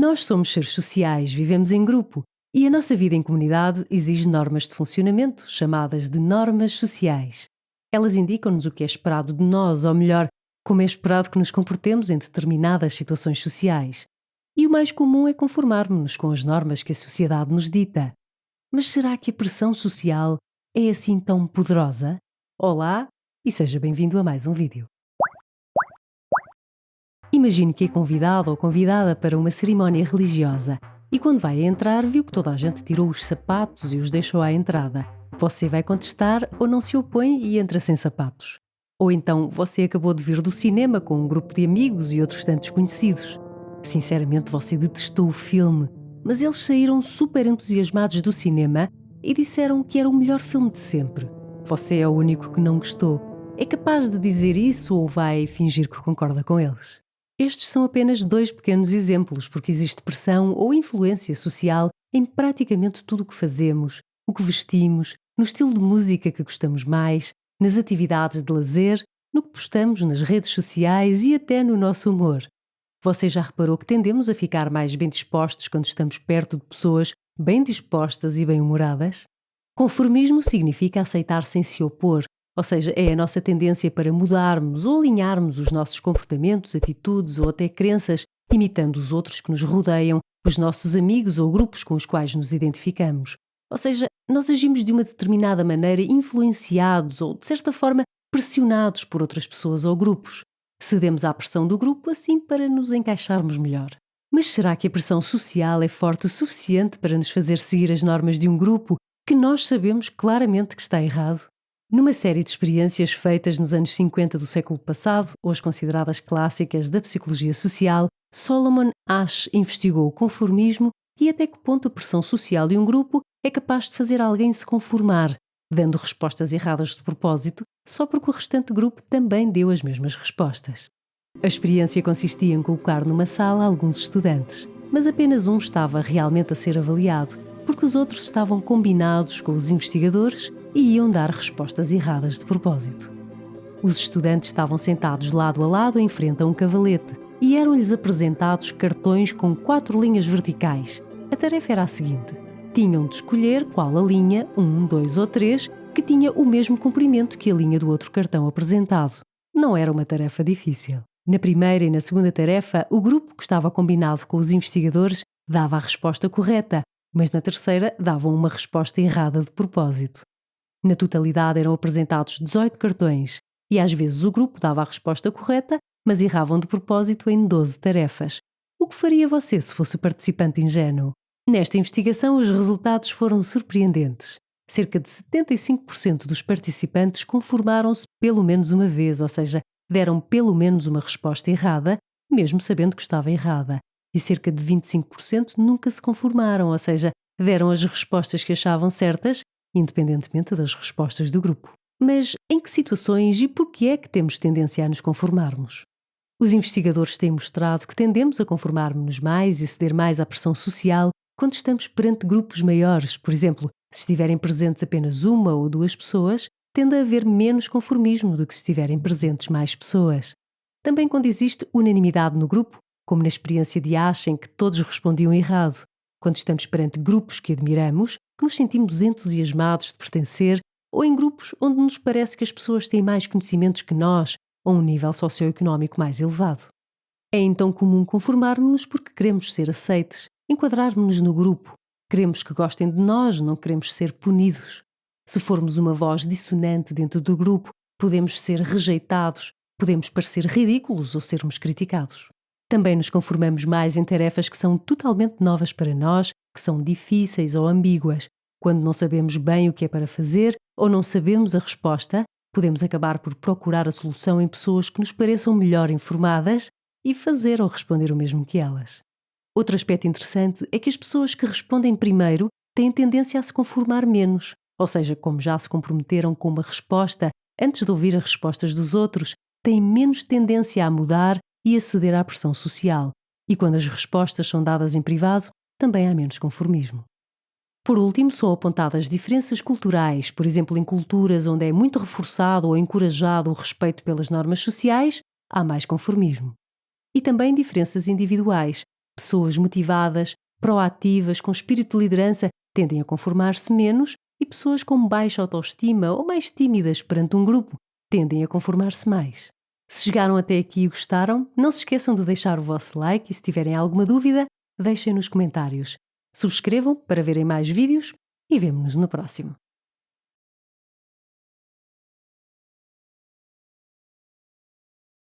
Nós somos seres sociais, vivemos em grupo e a nossa vida em comunidade exige normas de funcionamento, chamadas de normas sociais. Elas indicam-nos o que é esperado de nós, ou melhor, como é esperado que nos comportemos em determinadas situações sociais. E o mais comum é conformarmos-nos com as normas que a sociedade nos dita. Mas será que a pressão social é assim tão poderosa? Olá e seja bem-vindo a mais um vídeo. Imagine que é convidado ou convidada para uma cerimónia religiosa e quando vai entrar viu que toda a gente tirou os sapatos e os deixou à entrada. Você vai contestar ou não se opõe e entra sem sapatos? Ou então você acabou de vir do cinema com um grupo de amigos e outros tantos conhecidos. Sinceramente você detestou o filme, mas eles saíram super entusiasmados do cinema e disseram que era o melhor filme de sempre. Você é o único que não gostou. É capaz de dizer isso ou vai fingir que concorda com eles? Estes são apenas dois pequenos exemplos, porque existe pressão ou influência social em praticamente tudo o que fazemos, o que vestimos, no estilo de música que gostamos mais, nas atividades de lazer, no que postamos nas redes sociais e até no nosso humor. Você já reparou que tendemos a ficar mais bem dispostos quando estamos perto de pessoas bem dispostas e bem-humoradas? Conformismo significa aceitar sem se opor, ou seja, é a nossa tendência para mudarmos ou alinharmos os nossos comportamentos, atitudes ou até crenças, imitando os outros que nos rodeiam, os nossos amigos ou grupos com os quais nos identificamos. Ou seja, nós agimos de uma determinada maneira influenciados ou, de certa forma, pressionados por outras pessoas ou grupos. Cedemos à pressão do grupo assim para nos encaixarmos melhor. Mas será que a pressão social é forte o suficiente para nos fazer seguir as normas de um grupo que nós sabemos claramente que está errado? Numa série de experiências feitas nos anos 50 do século passado, hoje consideradas clássicas da psicologia social, Solomon Asch investigou o conformismo e até que ponto a pressão social de um grupo é capaz de fazer alguém se conformar, dando respostas erradas de propósito, só porque o restante grupo também deu as mesmas respostas. A experiência consistia em colocar numa sala alguns estudantes, mas apenas um estava realmente a ser avaliado, porque os outros estavam combinados com os investigadores e iam dar respostas erradas de propósito. Os estudantes estavam sentados lado a lado em frente a um cavalete e eram-lhes apresentados cartões com 4 linhas verticais. A tarefa era a seguinte: tinham de escolher qual a linha, 1, 2 ou 3, que tinha o mesmo comprimento que a linha do outro cartão apresentado. Não era uma tarefa difícil. Na primeira e na segunda tarefa, o grupo que estava combinado com os investigadores dava a resposta correta, mas na terceira davam uma resposta errada de propósito. Na totalidade eram apresentados 18 cartões e às vezes o grupo dava a resposta correta, mas erravam de propósito em 12 tarefas. O que faria você se fosse o participante ingênuo? Nesta investigação, os resultados foram surpreendentes. Cerca de 75% dos participantes conformaram-se pelo menos uma vez, ou seja, deram pelo menos uma resposta errada, mesmo sabendo que estava errada. E cerca de 25% nunca se conformaram, ou seja, deram as respostas que achavam certas, independentemente das respostas do grupo. Mas em que situações e por que é que temos tendência a nos conformarmos? Os investigadores têm mostrado que tendemos a conformar-nos mais e ceder mais à pressão social quando estamos perante grupos maiores. Por exemplo, se estiverem presentes apenas uma ou duas pessoas, tende a haver menos conformismo do que se estiverem presentes mais pessoas. Também quando existe unanimidade no grupo, como na experiência de Asch em que todos respondiam errado. Quando estamos perante grupos que admiramos, que nos sentimos entusiasmados de pertencer, ou em grupos onde nos parece que as pessoas têm mais conhecimentos que nós, ou um nível socioeconómico mais elevado. É então comum conformarmos-nos porque queremos ser aceites, enquadrar-nos no grupo. Queremos que gostem de nós, não queremos ser punidos. Se formos uma voz dissonante dentro do grupo, podemos ser rejeitados, podemos parecer ridículos ou sermos criticados. Também nos conformamos mais em tarefas que são totalmente novas para nós, que são difíceis ou ambíguas. Quando não sabemos bem o que é para fazer ou não sabemos a resposta, podemos acabar por procurar a solução em pessoas que nos pareçam melhor informadas e fazer ou responder o mesmo que elas. Outro aspecto interessante é que as pessoas que respondem primeiro têm tendência a se conformar menos, ou seja, como já se comprometeram com uma resposta antes de ouvir as respostas dos outros, têm menos tendência a mudar e a ceder à pressão social. E quando as respostas são dadas em privado, também há menos conformismo. Por último, são apontadas diferenças culturais, por exemplo, em culturas onde é muito reforçado ou encorajado o respeito pelas normas sociais, há mais conformismo. E também diferenças individuais. Pessoas motivadas, proativas, com espírito de liderança, tendem a conformar-se menos e pessoas com baixa autoestima ou mais tímidas perante um grupo tendem a conformar-se mais. Se chegaram até aqui e gostaram, não se esqueçam de deixar o vosso like e se tiverem alguma dúvida, deixem nos comentários. Subscrevam para verem mais vídeos e vemo-nos no próximo.